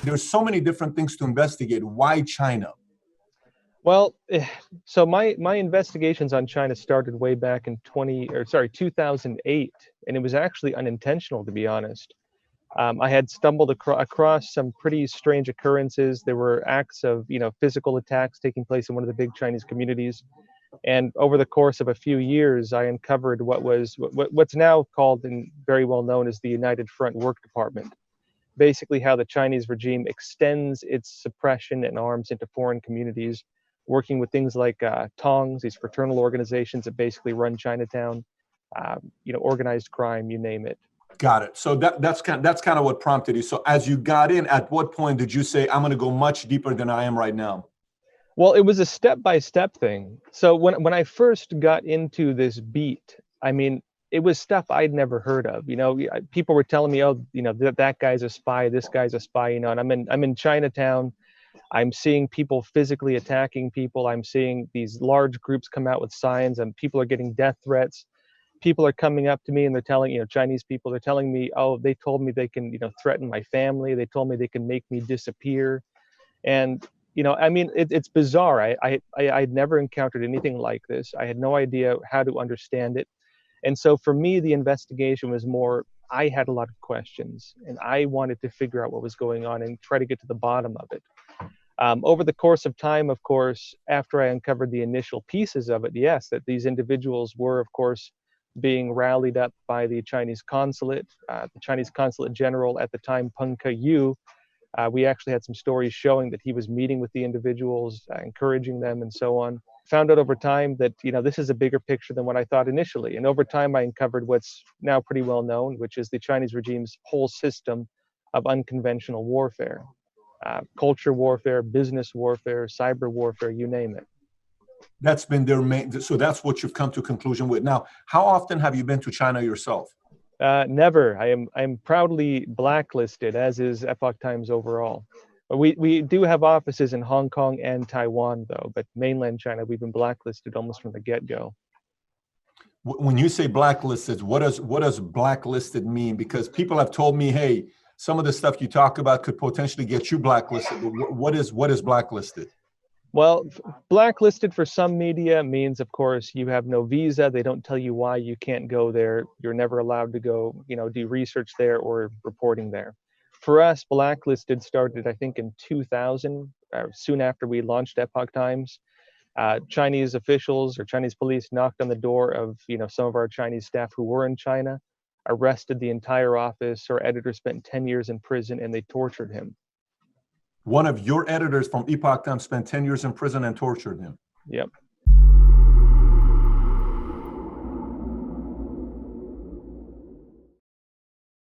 There's so many different things to investigate. Why China? Well, so my investigations on China started way back in 2008, and it was actually unintentional, to be honest. I had stumbled across some pretty strange occurrences. There were acts of, physical attacks taking place in one of the big Chinese communities. And over the course of a few years, I uncovered what's now called and very well known as the United Front Work Department. Basically, how the Chinese regime extends its suppression and arms into foreign communities, working with things like Tongs, these fraternal organizations that basically run Chinatown, organized crime, you name it. Got it. So that's kind of what prompted you. So as you got in, at what point did you say, I'm going to go much deeper than I am right now? Well, it was a step-by-step thing. So when I first got into this beat, I mean, it was stuff I'd never heard of. People were telling me, oh, that guy's a spy, this guy's a spy, and I'm in Chinatown. I'm seeing people physically attacking people. I'm seeing these large groups come out with signs, and people are getting death threats. People are coming up to me and they're telling, Chinese people, they're telling me, oh, they told me they can, threaten my family. They told me they can make me disappear. And, it's bizarre. I'd never encountered anything like this. I had no idea how to understand it. And so for me, the investigation was more, I had a lot of questions and I wanted to figure out what was going on and try to get to the bottom of it. Over the course of time, of course, after I uncovered the initial pieces of it, yes, that these individuals were, of course, being rallied up by the Chinese consulate general at the time, Peng Ke-yu. We actually had some stories showing that he was meeting with the individuals, encouraging them and so on. Found out over time that, this is a bigger picture than what I thought initially. And over time, I uncovered what's now pretty well known, which is the Chinese regime's whole system of unconventional warfare. Culture warfare, business warfare, cyber warfare, you name it. That's been their main, so that's what you've come to a conclusion with. Now, how often have you been to China yourself? Never. I'm proudly blacklisted, as is Epoch Times overall. But we do have offices in Hong Kong and Taiwan, though. But mainland China, we've been blacklisted almost from the get-go. When you say blacklisted, what does blacklisted mean? Because people have told me, hey, some of the stuff you talk about could potentially get you blacklisted. What is blacklisted? Well, blacklisted for some media means, of course, you have no visa. They don't tell you why you can't go there. You're never allowed to go, do research there or reporting there. For us, blacklisted started, I think, in 2000, soon after we launched Epoch Times. Chinese officials or Chinese police knocked on the door of, some of our Chinese staff who were in China, arrested the entire office. Our editor spent 10 years in prison and they tortured him. One of your editors from Epoch Times spent 10 years in prison and tortured him. Yep.